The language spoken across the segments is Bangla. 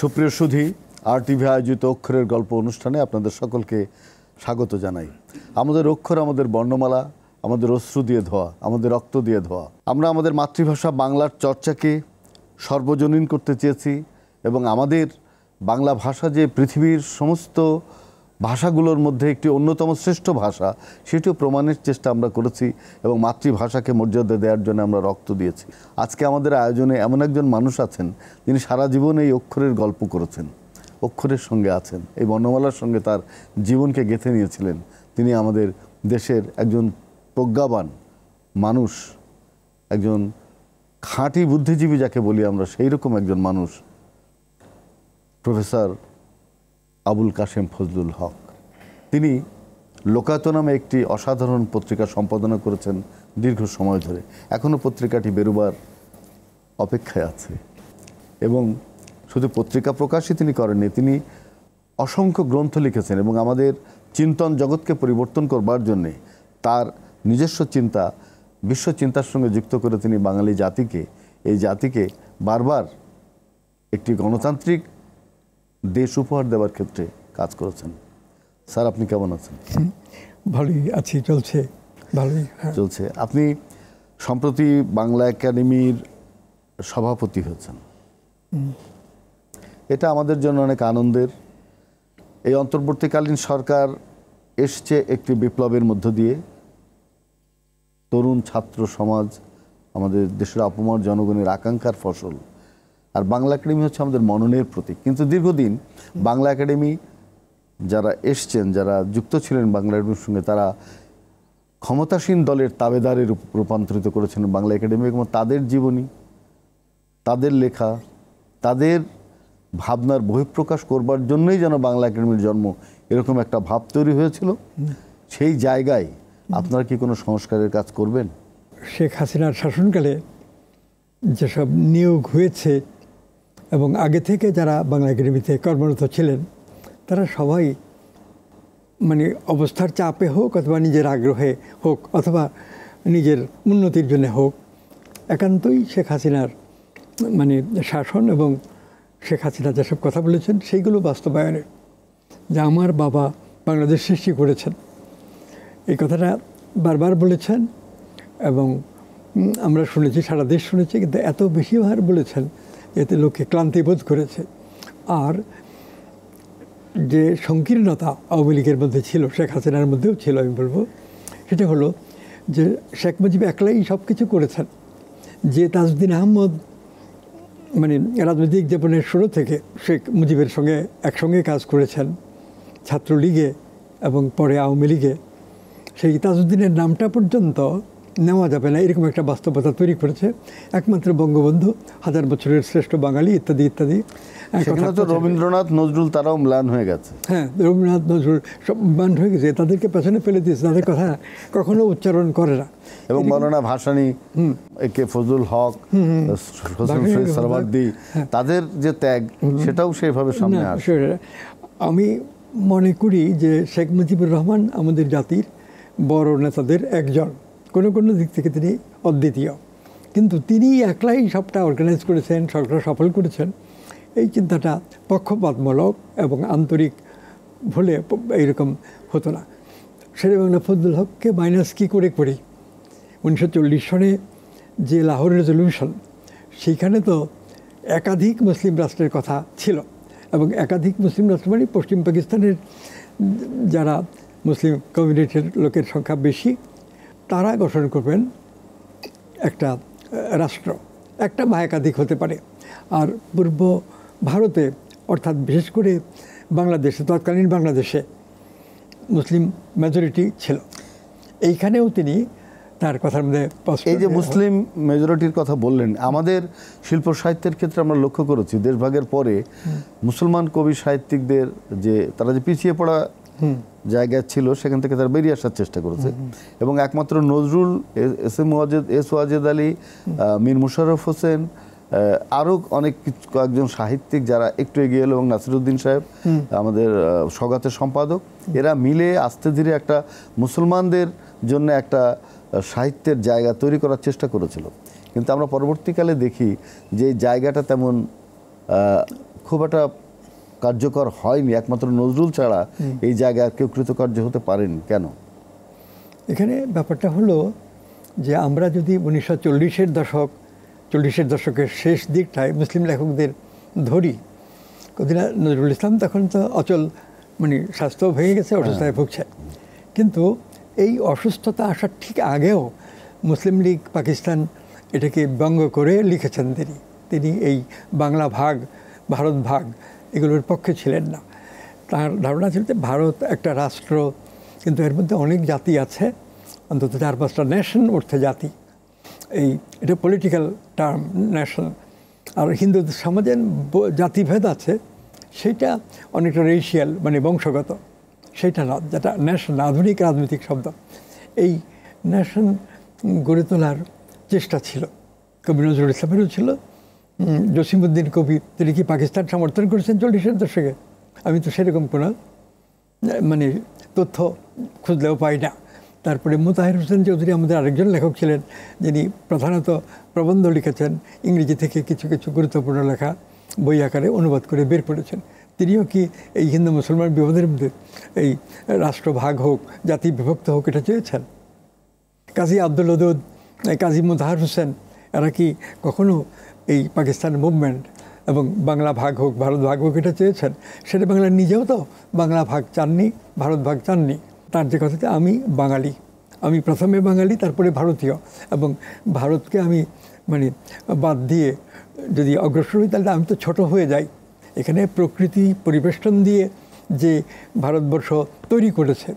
সুপ্রিয় সুধী, RTV আয়োজিত অক্ষরের গল্প অনুষ্ঠানে আপনাদের সকলকে স্বাগত জানাই। আমাদের অক্ষর আমাদের বর্ণমালা, আমাদের অশ্রু দিয়ে ধোয়া, আমাদের রক্ত দিয়ে ধোয়া। আমরা আমাদের মাতৃভাষা বাংলার চর্চাকে সর্বজনীন করতে চেয়েছি এবং আমাদের বাংলা ভাষা যে পৃথিবীর সমস্ত ভাষাগুলোর মধ্যে একটি অন্যতম শ্রেষ্ঠ ভাষা, সেটিও প্রমাণের চেষ্টা আমরা করেছি এবং মাতৃভাষাকে মর্যাদা দেওয়ার জন্য আমরা রক্ত দিয়েছি। আজকে আমাদের আয়োজনে এমন একজন মানুষ আছেন যিনি সারা জীবন এই অক্ষরের গল্প করেছেন, অক্ষরের সঙ্গে আছেন, এই বর্ণমালার সঙ্গে তার জীবনকে গেঁথে নিয়েছিলেন। তিনি আমাদের দেশের একজন প্রজ্ঞাবান মানুষ, একজন খাঁটি বুদ্ধিজীবী যাকে বলি আমরা, সেই রকম একজন মানুষ, প্রফেসর আবুল কাশেম ফজলুল হক। তিনি লোকায়ত নামে একটি অসাধারণ পত্রিকা সম্পাদনা করেছেন দীর্ঘ সময় ধরে। এখনও পত্রিকাটি বেরোবার অপেক্ষায় আছে এবং শুধু পত্রিকা প্রকাশই তিনি করেননি, তিনি অসংখ্য গ্রন্থ লিখেছেন এবং আমাদের চিন্তন জগৎকে পরিবর্তন করবার জন্যে তার নিজস্ব চিন্তা বিশ্ব চিন্তার সঙ্গে যুক্ত করে তিনি বাঙালি জাতিকে, এই জাতিকে বারবার একটি গণতান্ত্রিক দেশ উপহার দেওয়ার ক্ষেত্রে কাজ করেছেন। স্যার, আপনি কেমন আছেন? ভালোই আছি, চলছে, ভালোই চলছে। আপনি সম্প্রতি বাংলা একাডেমির সভাপতি হয়েছেন, এটা আমাদের জন্য অনেক আনন্দের। এই অন্তর্বর্তীকালীন সরকার এসছে একটি বিপ্লবের মধ্য দিয়ে। তরুণ ছাত্র সমাজ, আমাদের দেশের আপামর জনগণের আকাঙ্ক্ষার ফসল। আর বাংলা একাডেমি হচ্ছে আমাদের মননের প্রতীক। কিন্তু দীর্ঘদিন বাংলা একাডেমি যারা এসছেন, যারা যুক্ত ছিলেন বাংলা একাডেমির সঙ্গে, তারা ক্ষমতাসীন দলের তাবেদারে রূপান্তরিত করেছেন বাংলা একাডেমি এবং তাদের জীবনী, তাদের লেখা, তাদের ভাবনার বহিঃপ্রকাশ করবার জন্যই যেন বাংলা একাডেমির জন্ম, এরকম একটা ভাব তৈরি হয়েছিল। সেই জায়গায় আপনারা কি কোনো সংস্কারের কাজ করবেন? শেখ হাসিনার শাসনকালে যেসব নিয়োগ হয়েছে এবং আগে থেকে যারা বাংলা একাডেমিতে কর্মরত ছিলেন, তারা সবাই মানে অবস্থার চাপে হোক অথবা নিজের আগ্রহে হোক অথবা নিজের উন্নতির জন্য হোক, একান্তই শেখ হাসিনার মানে শাসন এবং শেখ হাসিনা যেসব কথা বলেছেন সেইগুলো বাস্তবায়নের, যে আমার বাবা বাংলাদেশ সৃষ্টি করেছেন, এই কথাটা বারবার বলেছেন এবং আমরা শুনেছি, সারা দেশ শুনেছি, কিন্তু এত বেশিবার বলেছেন এতে লোকে ক্লান্তি বোধ করেছে। আর যে সংকীর্ণতা আওয়ামী লীগের মধ্যে ছিল, শেখ হাসিনার মধ্যেও ছিল, আমি বলবো সেটা হলো যে শেখ মুজিব একলাই সব কিছু করেছেন। যে তাজউদ্দিন আহমদ মানে রাজনৈতিক জীবনের শুরু থেকে শেখ মুজিবের সঙ্গে একসঙ্গে কাজ করেছেন ছাত্রলীগে এবং পরে আওয়ামী লীগে, সেই তাজউদ্দিনের নামটা পর্যন্ত নেওয়া যাবে না, এরকম একটা বাস্তবতা তৈরি করেছে একমাত্র বঙ্গবন্ধু, হাজার বছরের শ্রেষ্ঠ বাঙালি ইত্যাদি ইত্যাদি। রবীন্দ্রনাথ, নজরুল তারাও ম্লান হয়ে গেছে। হ্যাঁ, রবীন্দ্রনাথ, নজরুল সব ম্লান হয়ে গেছে, তাদেরকে পেছনে ফেলে দিয়েছে, তাদের কথা কখনো উচ্চারণ করে না। এবং মৌলানা ভাসানী, কে ফজলুল হক, সরওয়ার্দী, তাদের যে ত্যাগ সেটাও সেভাবে সামনে আসে। আমি মনে করি যে শেখ মুজিবুর রহমান আমাদের জাতির বড় নেতাদের একজন, কোনো কোনো দিক থেকে তিনি অদ্বিতীয়, কিন্তু তিনি একলাই সবটা অর্গানাইজ করেছেন, সবটা সফল করেছেন। এই চিন্তাটা পক্ষপাতমূলক এবং আন্তরিক হলে এইরকম হতো না। শেরেবাংলা ফজলুল হককে মাইনাস কী করে করি? 1940 সনে যে লাহোর রেজলিউশন, সেইখানে তো একাধিক মুসলিম রাষ্ট্রের কথা ছিল এবং একাধিক মুসলিম রাষ্ট্র মানে পশ্চিম পাকিস্তানের যারা মুসলিম কমিউনিটির লোকের সংখ্যা বেশি, তারা গঠন করবেন একটা রাষ্ট্র, একটা বা একাধিক হতে পারে। আর পূর্ব ভারতে অর্থাৎ বিশেষ করে বাংলাদেশে, তৎকালীন বাংলাদেশে মুসলিম মেজরিটি ছিল। এইখানেও তিনি তার কথার মধ্যে, এই যে মুসলিম মেজরিটির কথা বললেন, আমাদের শিল্প সাহিত্যের ক্ষেত্রে আমরা লক্ষ্য করেছি দেশভাগের পরে মুসলমান কবি সাহিত্যিকদের যে তারা যে পিছিয়ে পড়া জায়গা ছিল, সেখান থেকে তারা বেরিয়ে আসার চেষ্টা করেছে এবং একমাত্র নজরুল, এস ওয়াজেদ আলী, মীর মুশাররফ হোসেন, আরও অনেক কয়েকজন সাহিত্যিক যারা একটু এগিয়ে এলো এবং নাসিরুদ্দিন সাহেব আমাদের সওগাতের সম্পাদক, এরা মিলে আস্তে ধীরে একটা মুসলমানদের জন্য একটা সাহিত্যের জায়গা তৈরি করার চেষ্টা করেছিল। কিন্তু আমরা পরবর্তীকালে দেখি যে জায়গাটা তেমন খুব একটা কার্যকর হয়নি, একমাত্র নজরুল ছাড়া এই জায়গায় আর কেউ কৃতকার্য হতে পারেনি কেন? এখানে ব্যাপারটা হলো যে আমরা যদি 1940-এর দশকের শেষ দিকটায় মুসলিম লেখকদের ধরি, কদিনা নজরুল ইসলাম তখন তো অচল, মানে স্বাস্থ্য ভেঙে গেছে, অসুস্থতায় ভুগছে। কিন্তু এই অসুস্থতা আসার ঠিক আগেও মুসলিম লীগ পাকিস্তান এটাকে ব্যঙ্গ করে লিখেছেন। তিনি এই বাংলা ভাগ, ভারত ভাগ এগুলোর পক্ষে ছিলেন না। তার ধারণা ছিল যে ভারত একটা রাষ্ট্র, কিন্তু এর মধ্যে অনেক জাতি আছে, অন্তত 4-5টা নেশন অর্থে জাতি। এটা পলিটিক্যাল টার্ম নেশন। আর হিন্দু সমাজে জাতিভেদ আছে, সেটা অনেকটা রেশিয়াল, মানে বংশগত, সেটা না, যেটা নেশন আধুনিক রাজনৈতিক শব্দ। এই নেশন গড়ে তোলার চেষ্টা ছিল কবি নজরুল ইসলামেরও ছিল। জসিমউদ্দিন কবি, তিনি কি পাকিস্তান সমর্থন করেছেন 40-এর দশকে? আমি তো সেরকম কোনো মানে তথ্য খুঁজলেও পাই না। তারপরে মোতাহের হোসেন চৌধুরী আমাদের আরেকজন লেখক ছিলেন, যিনি প্রধানত প্রবন্ধ লিখেছেন, ইংরেজি থেকে কিছু কিছু গুরুত্বপূর্ণ লেখা বই আকারে অনুবাদ করে বের করেছেন। তিনিও কি এই হিন্দু মুসলমান বিবাদের মধ্যে এই রাষ্ট্র ভাগ হোক, জাতি বিভক্ত হোক, এটা চেয়েছেন? কাজী আব্দুল ওদুদ, কাজী মোতাহার হোসেন, এরা কি কখনো এই পাকিস্তান মুভমেন্ট এবং বাংলা ভাগ হোক, ভারত ভাগ হোক এটা চেয়েছেন? সেটা বাংলা নিজেও তো বাংলা ভাগ চাননি, ভারত ভাগ চাননি। তার যে কথাতে আমি বাঙালি, আমি প্রথমে বাঙালি, তারপরে ভারতীয়, এবং ভারতকে আমি মানে বাদ দিয়ে যদি অগ্রসর হই, তাহলে আমি তো ছোট হয়ে যাই। এখানে প্রকৃতি পরিবেষ্টন দিয়ে যে ভারতবর্ষ তৈরি করেছে,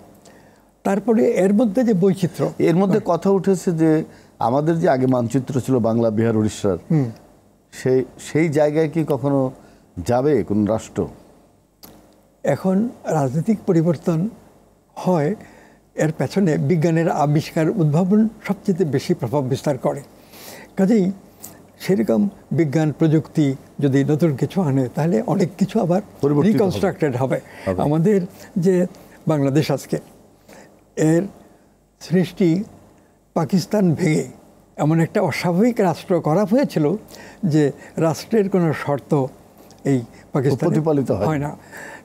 তারপরে এর মধ্যে যে বৈচিত্র্য, এর মধ্যে কথা উঠেছে যে আমাদের যে আগে মানচিত্র ছিল বাংলা, বিহার, উড়িষ্যার, সেই জায়গায় কি কখনো যাবে কোন রাষ্ট্র? এখন রাজনৈতিক পরিবর্তন হয়, এর পেছনে বিজ্ঞানের আবিষ্কার, উদ্ভাবন সবচেয়ে বেশি প্রভাব বিস্তার করে। কাজেই সেরকম বিজ্ঞান প্রযুক্তি যদি নতুন কিছু আনে, তাহলে অনেক কিছু আবার রিকনস্ট্রাক্টেড হবে। আমাদের যে বাংলাদেশ আজকে, এর সৃষ্টি পাকিস্তান ভেঙে এমন একটা অস্বাভাবিক রাষ্ট্র করা হয়েছিল যে রাষ্ট্রের কোনো শর্ত এই পাকিস্তান প্রতিপালিত হয় না।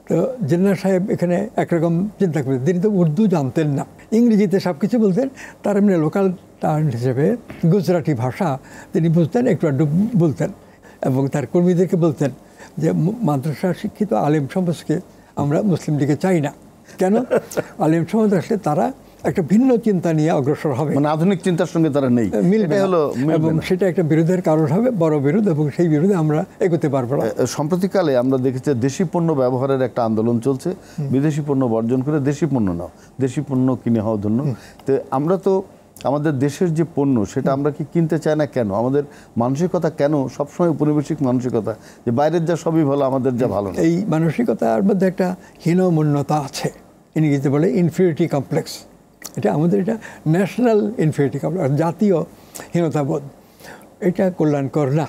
তো জিন্নাহ সাহেব এখানে একরকম চিন্তা করেন। তিনি তো উর্দু জানতেন না, ইংরেজিতে সব কিছু বলতেন, তার এমনি লোকাল টার্ন হিসেবে গুজরাটি ভাষা তিনি বুঝতেন, একটু আধটু বলতেন, এবং তার কর্মীদেরকে বলতেন যে মাদ্রাসা শিক্ষিত আলেম সমাজকে আমরা মুসলিম লীগে চাই না। কেন? আলেম সমাজ আসলে তারা একটা ভিন্ন চিন্তা নিয়ে অগ্রসর হবে, মানে আধুনিক চিন্তার সঙ্গে তারা নেই, মিলবে হলো, এবং সেটা একটা বিরোধের কারণ হবে, বড় বিরোধ, এবং সেই বিরোধে আমরা এগোতে পারবো না। সম্প্রতিকালে আমরা দেখেছি দেশি পণ্য ব্যবহারের একটা আন্দোলন চলছে, বিদেশি পণ্য বর্জন করে দেশি পণ্য নাও, দেশি পণ্য কিনে হওয়ার জন্য। তো আমরা তো আমাদের দেশের যে পণ্য সেটা আমরা কি কিনতে চাই না কেন? আমাদের মানসিকতা কেন সবসময় উপনিবেশিক মানসিকতা, যে বাইরের যা সবই ভালো, আমাদের যা ভালো না? এই মানসিকতার মধ্যে একটা হীনমন্যতা আছে, ইংরেজিতে বলে ইনফিরিটি কমপ্লেক্স। এটা আমাদের, এটা ন্যাশনাল ইনফিরিটি কমপ্লেক্স, জাতীয় হীনতাবোধ। এটা কল্যাণকর না।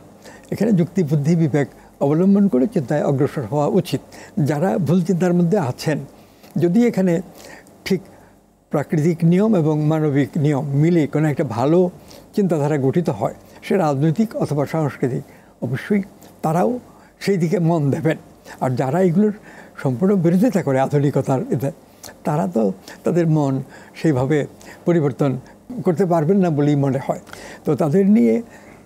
এখানে যুক্তি, বুদ্ধি, বিবেক অবলম্বন করে চিন্তায় অগ্রসর হওয়া উচিত। যারা ভুল চিন্তার মধ্যে আছেন, যদি এখানে ঠিক প্রাকৃতিক নিয়ম এবং মানবিক নিয়ম মিলে কোনো একটা ভালো চিন্তাধারা গঠিত হয়, সে রাজনৈতিক অথবা সাংস্কৃতিক, অবশ্যই তারাও সেই দিকে মন দেবেন। আর যারা এগুলোর সম্পূর্ণ বিরোধিতা করে আধুনিকতার এতে, তারা তো তাদের মন সেইভাবে পরিবর্তন করতে পারবেন না বলেই মনে হয়। তো তাদের নিয়ে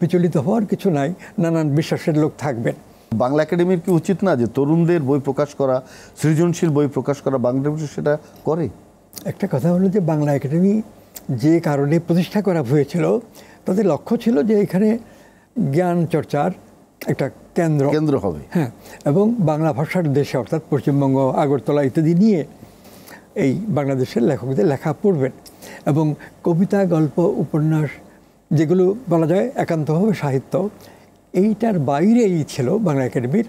বিচলিত হওয়ার কিছু নাই, নানান বিশ্বাসের লোক থাকবেন। বাংলা একাডেমির কি উচিত না যে তরুণদের বই প্রকাশ করা, সৃজনশীল বই প্রকাশ করা? বাংলা সেটা করে। একটা কথা হলো যে বাংলা একাডেমি যে কারণে প্রতিষ্ঠা করা হয়েছিল, তাদের লক্ষ্য ছিল যে এখানে জ্ঞান চর্চার একটা কেন্দ্র হবে, হ্যাঁ, এবং বাংলা ভাষার দেশে, অর্থাৎ পশ্চিমবঙ্গ, আগরতলা ইত্যাদি নিয়ে এই বাংলাদেশের লেখকদের লেখা পড়বেন, এবং কবিতা, গল্প, উপন্যাস, যেগুলো বলা যায় একান্তভাবে সাহিত্য, এইটার বাইরেই ছিল বাংলা একাডেমির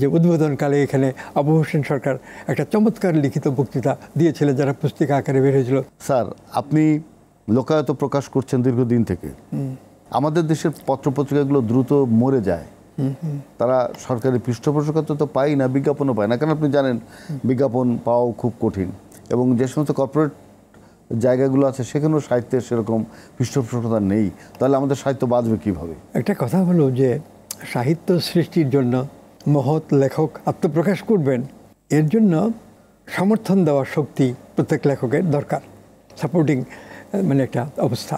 যে উদ্বোধনকালে এখানে আবু হোসেন সরকার একটা চমৎকার লিখিত বক্তৃতা দিয়েছিলেন, যারা পুস্তিকা আকারে বের হয়েছিল। স্যার, আপনি লোকায়ত প্রকাশ করছেন দীর্ঘদিন থেকে। আমাদের দেশের পত্রপত্রিকাগুলো দ্রুত মরে যায়, তারা সরকারি পৃষ্ঠপোষকতা তো পায় না, বিজ্ঞাপনও পায় না। কারণ আপনি জানেন বিজ্ঞাপন পাওয়াও খুব কঠিন, এবং যে সমস্ত কর্পোরেট জায়গাগুলো আছে সেখানেও সাহিত্যের সেরকম পৃষ্ঠপোষকতা নেই। তাহলে আমাদের সাহিত্য বাঁচবে কীভাবে? একটা কথা হলো যে সাহিত্য সৃষ্টির জন্য মহৎ লেখক আত্মপ্রকাশ করবেন, এর জন্য সমর্থন দেওয়ার শক্তি প্রত্যেক লেখকের দরকার, সাপোর্টিং মানে একটা অবস্থা,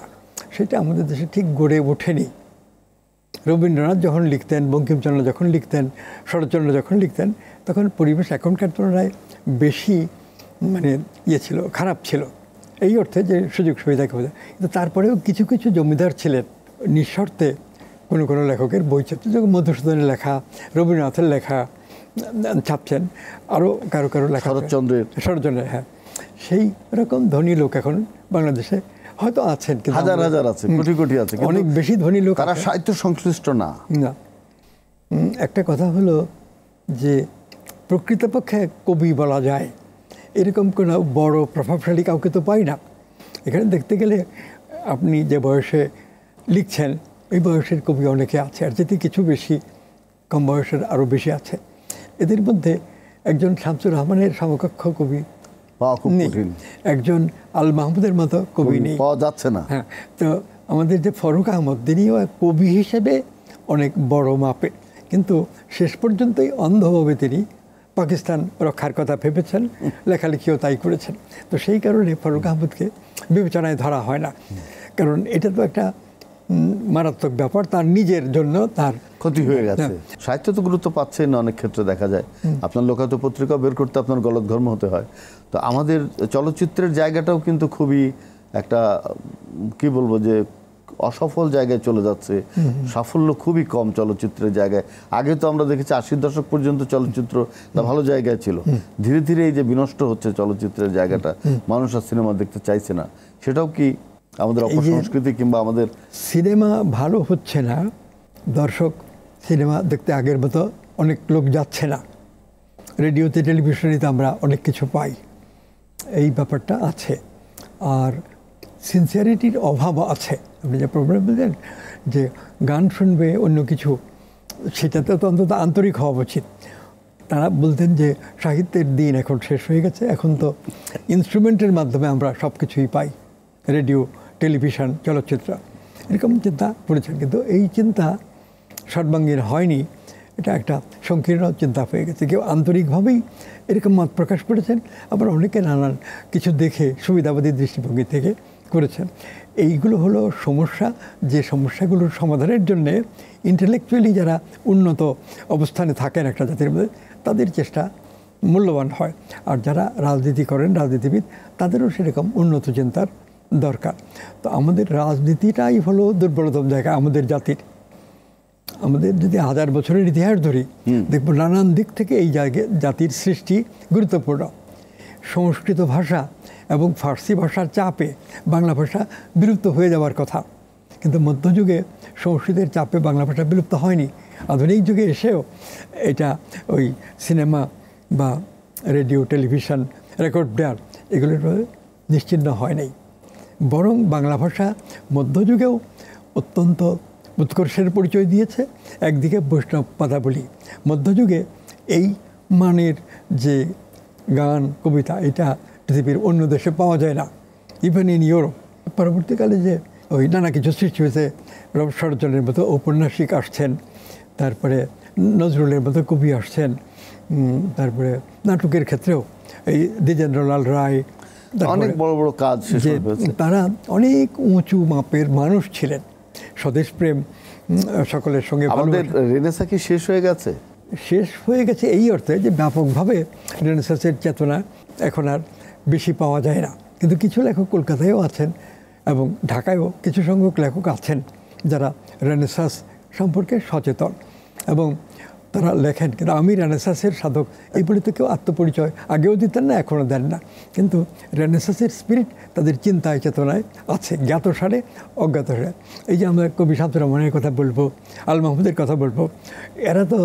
সেটা আমাদের দেশে ঠিক গড়ে ওঠেনি। রবীন্দ্রনাথ যখন লিখতেন, বঙ্কিমচন্দ্র যখন লিখতেন, শরৎচন্দ্র যখন লিখতেন, তখন পরিবেশ এখনকার তুলনায় বেশি মানে ছিল, খারাপ ছিল, এই অর্থে যে সুযোগ সুবিধা কেউ। কিন্তু তারপরেও কিছু কিছু জমিদার ছিলেন নিঃশর্তে কোনো কোনো লেখকের বই ছাপছেন, যেমন মধুসূদনের লেখা, রবীন্দ্রনাথের লেখা ছাপছেন, আরও কারো কারো লেখা, শরৎচন্দ্রের, হ্যাঁ। সেই রকম ধনী লোক এখন বাংলাদেশে হয়তো আছেন, হাজার হাজার আছে, কোটি কোটি আছে, অনেক বেশি ধনী লোক, তারা সাহিত্য সংশ্লিষ্ট না। একটা কথা হলো যে প্রকৃতপক্ষে কবি বলা যায় এরকম কোনো বড় প্রভাবশালী কাউকে তো পাই না। এখানে দেখতে গেলে আপনি যে বয়সে লিখছেন এই বয়সের কবি অনেকে আছে, আর যেতে কিছু বেশি কম বয়সের আরও বেশি আছে। এদের মধ্যে একজন শামসুর রহমানের সমকক্ষ কবি নেই, একজন আল মাহমুদের মতো কবি নেই, পাওয়া যাচ্ছে না। হ্যাঁ, তো আমাদের যে ফারুক আহমদ, তিনিও কবি হিসেবে অনেক বড় মাপে, কিন্তু শেষ পর্যন্তই অন্ধভাবে তিনি পাকিস্তান রক্ষার কথা ভেবেছেন, লেখালেখিও তাই করেছেন। তো সেই কারণে ফারুক আহমদকে বিবেচনায় ধরা হয় না, কারণ এটা তো একটা মারাত্মক ব্যাপার, তার নিজের জন্য তার ক্ষতি হয়ে গেছে। সাহিত্য তো গুরুত্ব পাচ্ছে না, অনেক ক্ষেত্রে দেখা যায় আপনার লোকায়ত পত্রিকা বের করতে আপনার গলদঘর্ম হতে হয়। তো আমাদের চলচ্চিত্রের জায়গাটাও কিন্তু খুবই একটা কি বলবো যে অসফল জায়গায় চলে যাচ্ছে, সাফল্য খুবই কম চলচ্চিত্রের জায়গায়। আগে তো আমরা দেখেছি 80-র দশক পর্যন্ত চলচ্চিত্র ভালো জায়গায় ছিল, ধীরে ধীরে এই যে বিনষ্ট হচ্ছে চলচ্চিত্রের জায়গাটা, মানুষ আর সিনেমা দেখতে চাইছে না, সেটাও কি আমাদের অপসংস্কৃতি কিংবা আমাদের সিনেমা ভালো হচ্ছে না, দর্শক সিনেমা দেখতে আগের মতো অনেক লোক যাচ্ছে না, রেডিওতে টেলিভিশনে আমরা অনেক কিছু পাই, এই ব্যাপারটা আছে। আর সিনসিয়ারিটির অভাব আছে। আপনি যে প্রবলেম বললেন যে গান শুনবে অন্য কিছু, সেটাতে তো অন্তত আন্তরিক হওয়া উচিত। তারা বলতেন যে সাহিত্যের দিন এখন শেষ হয়ে গেছে, এখন তো ইনস্ট্রুমেন্টের মাধ্যমে আমরা সব কিছুই পাই, রেডিও, টেলিভিশন, চলচ্চিত্র, এরকম চিন্তা করেছেন। কিন্তু এই চিন্তা সর্বাঙ্গীন হয়নি, এটা একটা সংকীর্ণ চিন্তা হয়ে গেছে। কেউ আন্তরিকভাবেই এরকম মত প্রকাশ করেছেন, আবার অনেকে নানান কিছু দেখে সুবিধাবাদী দৃষ্টিভঙ্গি থেকে করেছেন। এইগুলো হলো সমস্যা, যে সমস্যাগুলোর সমাধানের জন্যে ইন্টেলেকচুয়ালি যারা উন্নত অবস্থানে থাকেন একটা জাতির মধ্যে, তাদের চেষ্টা মূল্যবান হয়। আর যারা রাজনীতি করেন, রাজনীতিবিদ, তাদেরও সেরকম উন্নত চিন্তার দরকার। তো আমাদের রাজনীতিটাই হলো দুর্বলতম জায়গা আমাদের জাতির। আমাদের যদি 1000 বছরের ইতিহাস ধরি, দেখব নানান দিক থেকে এই জায়গায় জাতির সৃষ্টি গুরুত্বপূর্ণ। সংস্কৃত ভাষা এবং ফার্সি ভাষার চাপে বাংলা ভাষা বিলুপ্ত হয়ে যাওয়ার কথা, কিন্তু মধ্যযুগে সংস্কৃতের চাপে বাংলা ভাষা বিলুপ্ত হয়নি। আধুনিক যুগে এসেও এটা ওই সিনেমা বা রেডিও, টেলিভিশন, রেকর্ড প্লেয়ার এগুলোর নিশ্চিহ্ন হয় নাই, বরং বাংলা ভাষা মধ্যযুগেও অত্যন্ত উৎকর্ষের পরিচয় দিয়েছে। একদিকে বৈষ্ণব পদাবলী, মধ্যযুগে এই মানের যে গান, কবিতা, এটা পৃথিবীর অন্য দেশে পাওয়া যায় না, ইভেন ইন ইউরোপ। পরবর্তীকালে যে ওই নানা কিছু সৃষ্টি হয়েছে, শরৎচন্দ্রের মতো ঔপন্যাসিক আসছেন, তারপরে নজরুলের মতো কবি আসছেন, তারপরে নাটকের ক্ষেত্রেও এই দ্বিজেন্দ্রলাল রায়, অনেক বড় বড় কাজ, তারা অনেক উঁচু মাপের মানুষ ছিলেন, স্বদেশপ্রেম সকলের সঙ্গে। আমাদের রেনেসাঁ কি শেষ হয়ে গেছে? শেষ হয়ে গেছে এই অর্থে যে ব্যাপকভাবে রেনেসাঁসের চেতনা এখন আর বেশি পাওয়া যায় না। কিন্তু কিছু লেখক কলকাতায়ও আছেন এবং ঢাকায়ও কিছু সংখ্যক লেখক আছেন যারা রেনেসাঁস সম্পর্কে সচেতন এবং তারা লেখেন। কিন্তু আমি রেনেসাঁসের সাধক এই বলে তো কেউ আত্মপরিচয় আগেও দিতেন না, এখনও দেন না। কিন্তু রেনেসাঁসের স্পিরিট তাদের চিন্তায় চেতনায় আছে, জ্ঞাত সারে অজ্ঞাত সারে। এই যে আমরা কবি শামসুর রহমানের কথা বলবো, আল মাহমুদের কথা বলবো, এরা তো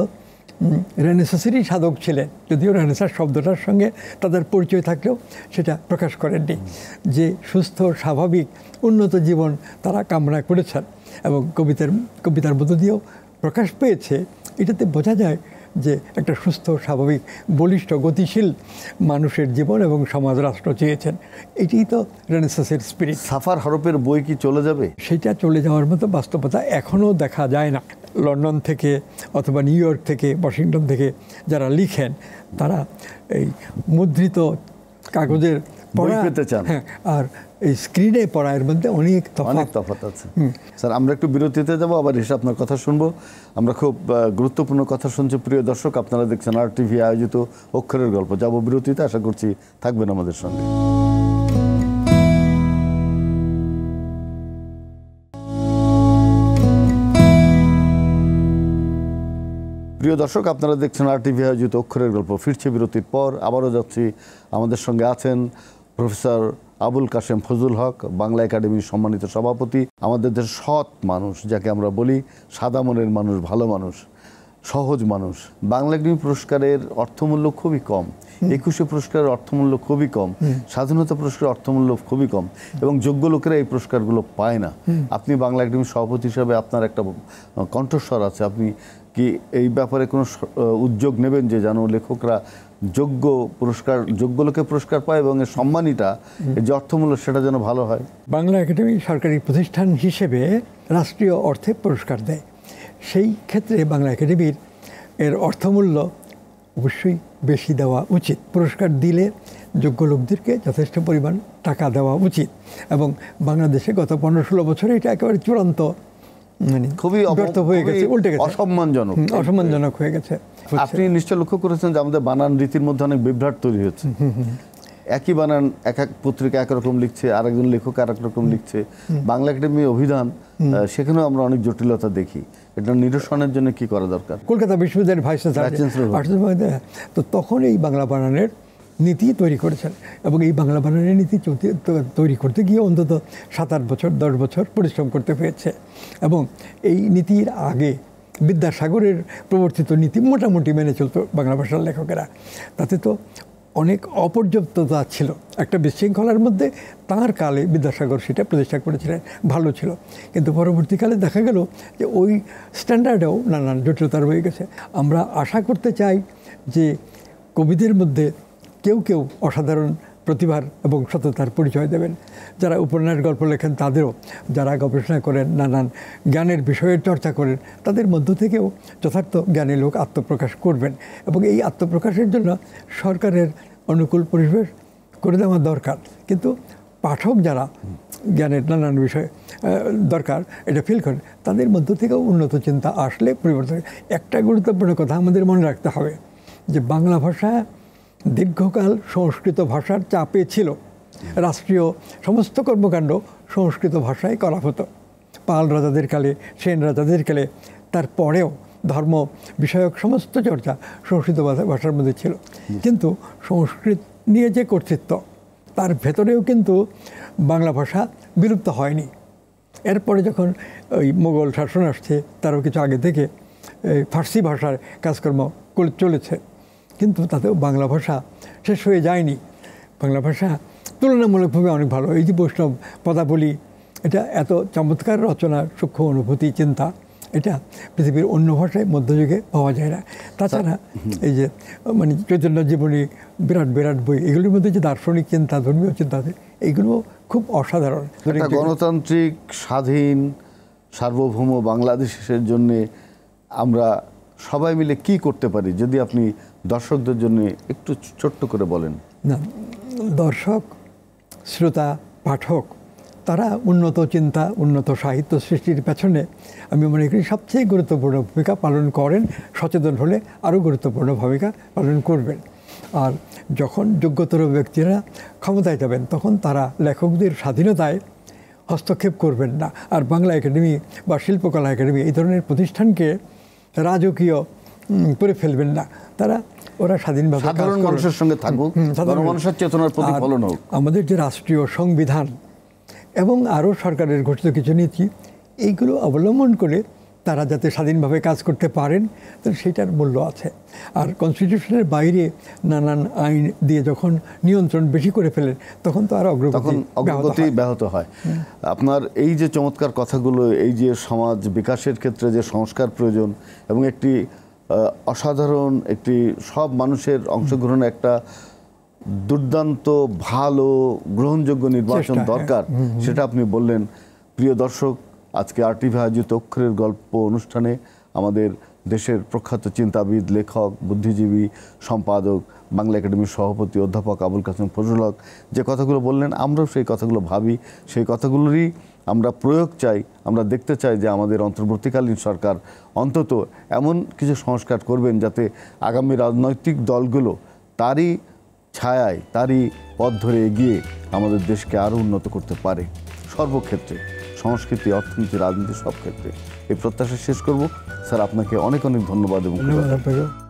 রেনেসাঁসেরই সাধক ছিলেন, যদিও রেনেসাঁস শব্দটার সঙ্গে তাদের পরিচয় থাকলেও সেটা প্রকাশ করেননি। যে সুস্থ, স্বাভাবিক, উন্নত জীবন তারা কামনা করেছেন এবং কবিতার মধ্য দিয়েও প্রকাশ পেয়েছে, এটাতে বোঝা যায় যে একটা সুস্থ, স্বাভাবিক, বলিষ্ঠ, গতিশীল মানুষের জীবন এবং সমাজ রাষ্ট্র চেয়েছেন। এটাই তো রেনেসাঁসের স্পিরিট। সাফার হরফের বই কি চলে যাবে? সেটা চলে যাওয়ার মতো বাস্তবতা এখনও দেখা যায় না। লন্ডন থেকে অথবা নিউ ইয়র্ক থেকে, ওয়াশিংটন থেকে যারা লিখেন, তারা এই মুদ্রিত কাগজের বই পেতে চান। হ্যাঁ, আর এই স্ক্রিনে পড়ার মধ্যে অনেক তফাৎ আছে। স্যার, আমরা একটু বিরতিতে যাব, আবার এসে আপনার কথা শুনবো। আমরা খুব গুরুত্বপূর্ণ কথা শুনছি। প্রিয় দর্শক, আপনারা দেখছেন RTV আয়োজিত অক্ষরের গল্প। যাব বিরতিতে, আশা করছি থাকবেন আমাদের সঙ্গে। প্রিয় দর্শক, আপনারা দেখছেন RTV আয়োজিত অক্ষরের গল্প। ফিরছে বিরতির পর, আবারও যাচ্ছি। আমাদের সঙ্গে আছেন প্রফেসর আবুল কাশেম ফজলুল হক, বাংলা একাডেমির সম্মানিত সভাপতি। আমাদের দেশের সৎ মানুষ, যাকে আমরা বলি সাদা মনের মানুষ, ভালো মানুষ, সহজ মানুষ। বাংলা একাডেমি পুরস্কারের অর্থমূল্য খুবই কম, 21শে পুরস্কারের অর্থমূল্য খুবই কম, স্বাধীনতা পুরস্কারের অর্থমূল্য খুবই কম, এবং যোগ্য লোকেরা এই পুরস্কারগুলো পায় না। আপনি বাংলা একাডেমির সভাপতি হিসাবে আপনার একটা কণ্ঠস্বর আছে, আপনি কি এই ব্যাপারে কোনো উদ্যোগ নেবেন যে যেন লেখকরা যোগ্য লোকে পুরস্কার পায় এবং এর সম্মানীটা, এই যে অর্থমূল্য, সেটা যেন ভালো হয়? বাংলা একাডেমি সরকারি প্রতিষ্ঠান হিসেবে রাষ্ট্রীয় অর্থে পুরস্কার দেয়। সেই ক্ষেত্রে বাংলা একাডেমির এর অর্থমূল্য অবশ্যই বেশি দেওয়া উচিত। পুরস্কার দিলে যোগ্য লোকদেরকে যথেষ্ট পরিমাণ টাকা দেওয়া উচিত। এবং বাংলাদেশে গত 15-16 বছরে এটা একেবারে চূড়ান্ত, মানে খুবই ব্যর্থ হয়ে গেছে, উল্টে গেছে, অসম্মানজনক হয়ে গেছে। আপনি নিশ্চয় লক্ষ্য করেছেন যে আমাদের বানান রীতির মধ্যে অনেক বিভ্রাট তৈরি হচ্ছে। একই বানান এক এক পত্রিকা একরকম লিখছে, আরেকজন লেখক আরেক রকম লিখছে। বাংলা একাডেমি অভিধান, সেখানেও আমরা অনেক জটিলতা দেখি। এটা নিরসনের জন্য কি করা দরকার? কলকাতা বিশ্ববিদ্যালয়ের ভাইস চ্যান্সেলর তো তখন এই বাংলা বানানের নীতি তৈরি করেছেন, এবং এই বাংলা বানানের নীতি তৈরি করতে গিয়ে অন্তত 7-8 বছর 10 বছর পরিশ্রম করতে হয়েছে। এবং এই নীতির আগে বিদ্যাসাগরের প্রবর্তিত নীতি মোটামুটি মেনে চলতো বাংলা ভাষার লেখকেরা। তাতে তো অনেক অপর্যাপ্ততা ছিল একটা বিশৃঙ্খলার মধ্যে। তাঁর কালে বিদ্যাসাগর সেটা প্রতিষ্ঠা করেছিলেন, ভালো ছিল। কিন্তু পরবর্তীকালে দেখা গেল যে ওই স্ট্যান্ডার্ডেও নানান জটিলতা রয়ে গেছে। আমরা আশা করতে চাই যে কবিদের মধ্যে কেউ কেউ অসাধারণ প্রতিভার এবং সততার পরিচয় দেবেন। যারা উপন্যাস, গল্প লেখেন তাদেরও, যারা গবেষণা করেন, নানান জ্ঞানের বিষয়ের চর্চা করেন, তাদের মধ্য থেকেও যথার্থ জ্ঞানী লোক আত্মপ্রকাশ করবেন। এবং এই আত্মপ্রকাশের জন্য সরকারের অনুকূল পরিবেশ করে দেওয়া দরকার। কিন্তু পাঠক যারা জ্ঞানের নানান বিষয় দরকার এটা ফিল করেন, তাদের মধ্য থেকেও উন্নত চিন্তা আসলে পরিবর্তন। একটা গুরুত্বপূর্ণ কথা আমাদের মনে রাখতে হবে যে বাংলা ভাষা দীর্ঘকাল সংস্কৃত ভাষার চাপে ছিল। রাষ্ট্রীয় সমস্ত কর্মকাণ্ড সংস্কৃত ভাষায় করা হতো, পাল রাজাদের কালে, সেন রাজাদের কালে। তারপরেও ধর্ম বিষয়ক সমস্ত চর্চা সংস্কৃত ভাষার মধ্যে ছিল। কিন্তু সংস্কৃত নিয়ে যে কর্তৃত্ব, তার ভেতরেও কিন্তু বাংলা ভাষা বিলুপ্ত হয়নি। এরপরে যখন ওই মোগল শাসন আসছে, তারও কিছু আগে থেকে ফার্সি ভাষার কাজকর্ম চলেছে, কিন্তু তাতেও বাংলা ভাষা শেষ হয়ে যায়নি। বাংলা ভাষা তুলনামূলকভাবে অনেক ভালো। এই যে বৈষ্ণব পদাবলী, এটা এত চমৎকার রচনা, সূক্ষ্ম অনুভূতি, চিন্তা, এটা পৃথিবীর অন্য ভাষায় মধ্যযুগে পাওয়া যায় না। তাছাড়া এই যে মানে চৈতন্য জীবনী, বিরাট বিরাট বই, এগুলোর মধ্যে যে দার্শনিক চিন্তা, ধর্মীয় চিন্তা, এইগুলো খুব অসাধারণ। গণতান্ত্রিক, স্বাধীন, সার্বভৌম বাংলাদেশের জন্যে আমরা সবাই মিলে কি করতে পারি, যদি আপনি দর্শকদের জন্য একটু ছোট্ট করে বলেন? না, দর্শক, শ্রোতা, পাঠক, তারা উন্নত চিন্তা, উন্নত সাহিত্য সৃষ্টির পেছনে আমি মনে করি সবচেয়ে গুরুত্বপূর্ণ ভূমিকা পালন করেন। সচেতন হলে আরও গুরুত্বপূর্ণ ভূমিকা পালন করবেন। আর যখন যোগ্যতর ব্যক্তিরা ক্ষমতায় যাবেন, তখন তারা লেখকদের স্বাধীনতায় হস্তক্ষেপ করবেন না। আর বাংলা একাডেমি বা শিল্পকলা একাডেমি এই ধরনের প্রতিষ্ঠানকে রাজকীয় করে ফেলবেন না। ওরা স্বাধীনভাবে সাধারণ মানুষের সঙ্গে থাকুক, মানুষের চেতনার প্রতিফলন হোক। আমাদের যে রাষ্ট্রীয় সংবিধান এবং আরও সরকারের ঘোষিত কিছু নীতি, এইগুলো অবলম্বন করে তারা যাতে স্বাধীনভাবে কাজ করতে পারেন, তো সেটার মূল্য আছে। আর কনস্টিটিউশনের বাইরে নানান আইন দিয়ে যখন নিয়ন্ত্রণ বেশি করে ফেলেন, তখন তো আর অগ্রগতি ব্যাহত হয়। আপনার এই যে চমৎকার কথাগুলো, এই যে সমাজ বিকাশের ক্ষেত্রে যে সংস্কার প্রয়োজন এবং একটি অসাধারণ একটি সব মানুষের অংশগ্রহণে একটা দুর্দান্ত ভালো গ্রহণযোগ্য নির্বাচন চেষ্টা, হ্যাঁ। দরকার, সেটা আপনি বললেন। প্রিয় দর্শক, আজকে RTV আয়োজিত অক্ষরের গল্প অনুষ্ঠানে আমাদের দেশের প্রখ্যাত চিন্তাবিদ, লেখক, বুদ্ধিজীবী, সম্পাদক, বাংলা একাডেমির সভাপতি অধ্যাপক আবুল কাসেম ফজলুল হক যে কথাগুলো বললেন, আমরাও সেই কথাগুলো ভাবি, সেই কথাগুলোরই আমরা প্রয়োগ চাই। আমরা দেখতে চাই যে আমাদের অন্তর্বর্তীকালীন সরকার অন্তত এমন কিছু সংস্কার করবেন যাতে আগামী রাজনৈতিক দলগুলো তারই ছায়ায়, তারই পথ ধরে এগিয়ে আমাদের দেশকে আরও উন্নত করতে পারে সর্বক্ষেত্রে, সংস্কৃতি, অর্থনীতি, রাজনীতি, সব ক্ষেত্রে। এই প্রত্যাশা শেষ করব। স্যার, আপনাকে অনেক অনেক ধন্যবাদ এবং ধন্যবাদ আপনাকে।